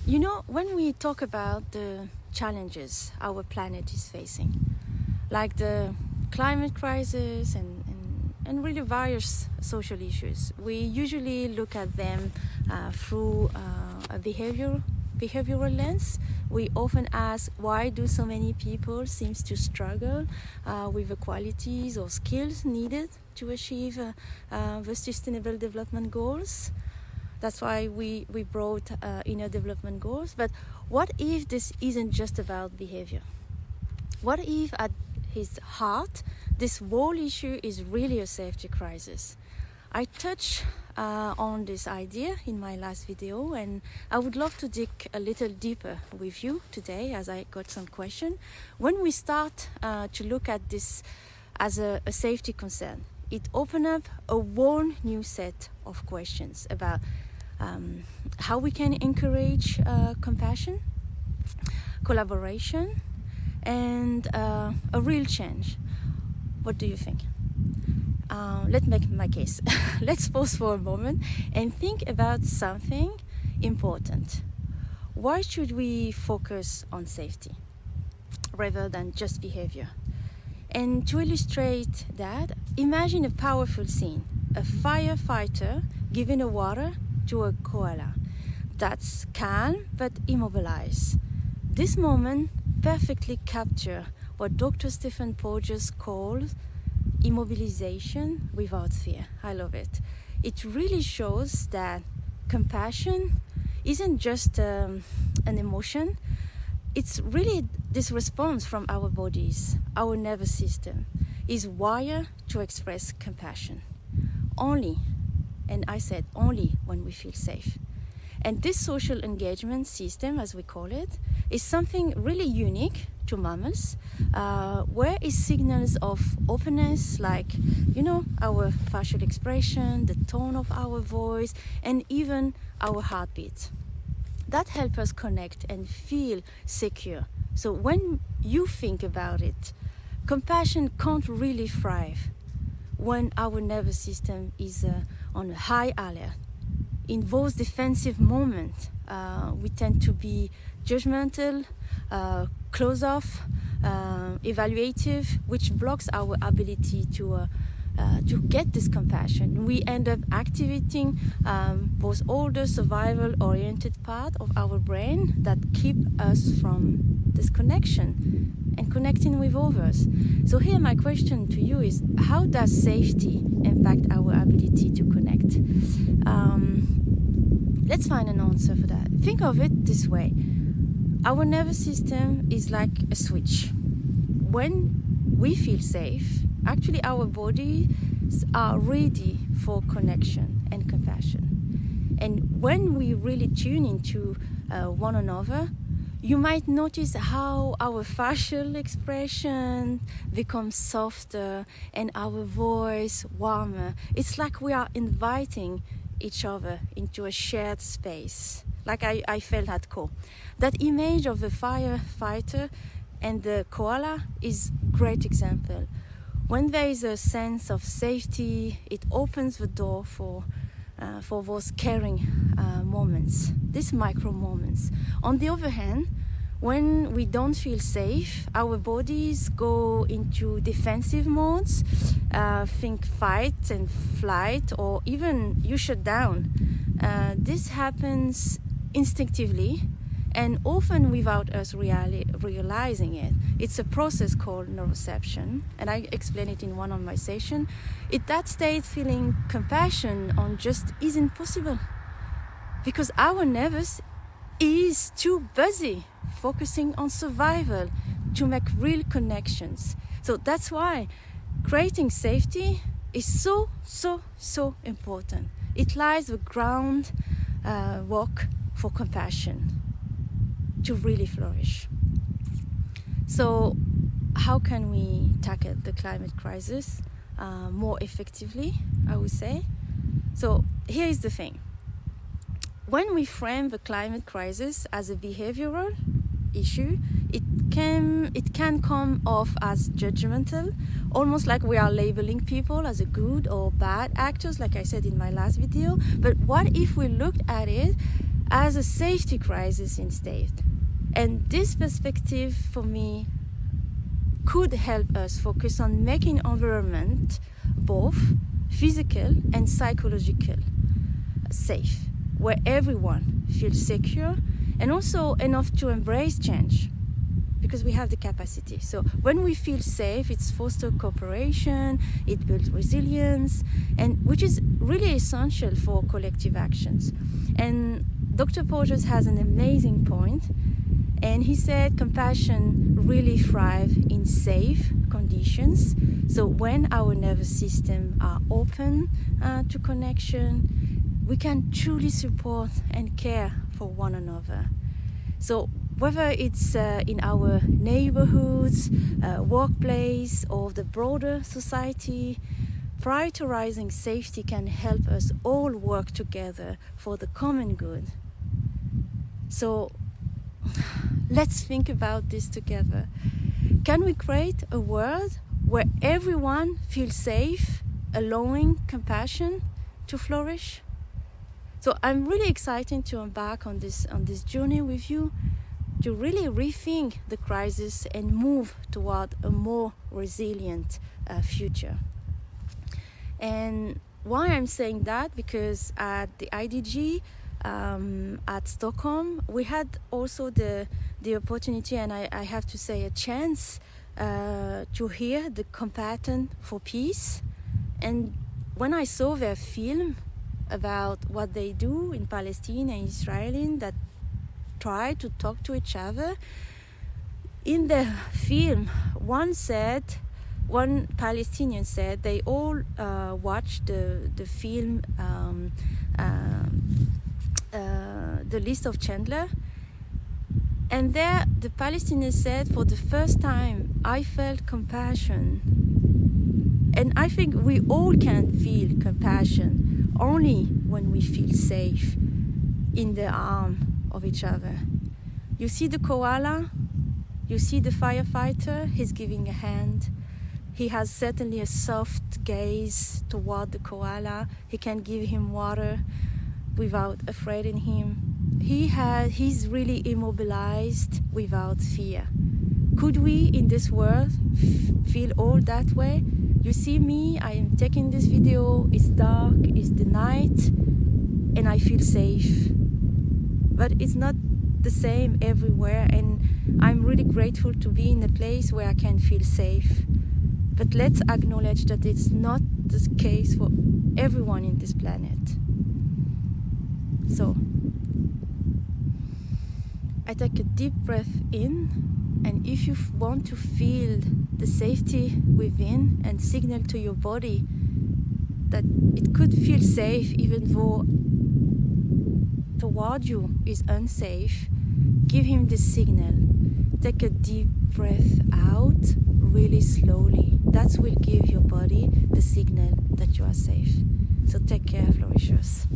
You know, when we talk about the challenges our planet is facing, like the climate crisis and really various social issues, we usually look at them through a behavioral lens. We often ask, why do so many people seem to struggle with the qualities or skills needed to achieve the Sustainable Development Goals? That's why we brought inner development goals. But what if this isn't just about behavior? What if at his heart, this whole issue is really a safety crisis? I touched on this idea in my last video, and I would love to dig a little deeper with you today as I got some questions. When we start to look at this as a safety concern, it opens up a whole new set of questions about how we can encourage compassion, collaboration, and a real change. What do you think? Let's make my case. Let's pause for a moment and think about something important. Why should we focus on safety rather than just behavior? And to illustrate that, imagine a powerful scene: a firefighter giving a water to a koala that's calm but immobilized. This moment perfectly captures what Dr. Stephen Porges calls immobilization without fear. I love it. It really shows that compassion isn't just an emotion. It's really this response from our bodies. Our nervous system is wired to express compassion only, and I said only, when we feel safe. And this social engagement system, as we call it, is something really unique to mammals, where it signals of openness, like, our facial expression, the tone of our voice, and even our heartbeat. That helps us connect and feel secure. So when you think about it, compassion can't really thrive when our nervous system is on a high alert. In those defensive moments, we tend to be judgmental, close off, evaluative, which blocks our ability to get this compassion. We end up activating those older survival-oriented part of our brain that keep us from this connection and connecting with others. So here my question to you is, how does safety impact our ability to connect? Let's find an answer for that. Think of it this way. Our nervous system is like a switch. When we feel safe, actually our bodies are ready for connection and compassion. And when we really tune into one another, you might notice how our facial expression becomes softer and our voice warmer. It's like we are inviting each other into a shared space, like I felt at core. That image of the firefighter and the koala is a great example. When there is a sense of safety, it opens the door for those caring moments, these micro moments. On the other hand, when we don't feel safe, our bodies go into defensive modes, think fight and flight, or even you shut down. This happens instinctively and often without us realizing it. It's a process called neuroception, and I explain it in one of my sessions. At that state, feeling compassion on just isn't possible because our nervous is too busy focusing on survival to make real connections. So that's why creating safety is so important. It lies the ground work for compassion to really flourish. So how can we tackle the climate crisis more effectively, I would say? So here is the thing. When we frame the climate crisis as a behavioral issue, it can come off as judgmental, almost like we are labeling people as a good or bad actors, like I said in my last video. But what if we looked at it as a safety crisis instead. And this perspective for me could help us focus on making environment both physical and psychological safe, where everyone feels secure and also enough to embrace change, because we have the capacity. So when we feel safe, it's foster cooperation, it builds resilience, and which is really essential for collective actions. And Dr. Porges has an amazing point, and he said compassion really thrives in safe conditions. So when our nervous system are open to connection, we can truly support and care for one another. So whether it's in our neighborhoods, workplace, or the broader society, prioritizing safety can help us all work together for the common good. So let's think about this together. Can we create a world where everyone feels safe, allowing compassion to flourish? So I'm really excited to embark on this journey with you, to really rethink the crisis and move toward a more resilient future. And why I'm saying that, because at the IDG at Stockholm, we had also the opportunity, and I have to say a chance, to hear the Combatant for Peace. And when I saw their film about what they do in Palestine and Israel, that try to talk to each other, in the film, one Palestinian said they all watched the film The List of Chandler, and there the Palestinian said, for the first time I felt compassion. And I think we all can feel compassion only when we feel safe in the arm of each other. You see the koala, you see the firefighter, he's giving a hand. He has certainly a soft gaze toward the koala. He can give him water without afraid in him. He's really immobilized without fear. Could we in this world feel all that way? You see me, I am taking this video, it's dark, it's the night, and I feel safe. But it's not the same everywhere, and I'm really grateful to be in a place where I can feel safe. But let's acknowledge that it's not the case for everyone in this planet. So, I take a deep breath in, and if you want to feel the safety within and signal to your body that it could feel safe even though toward you is unsafe, give him the signal. Take a deep breath out really slowly. That will give your body the signal that you are safe. So take care, flourishers.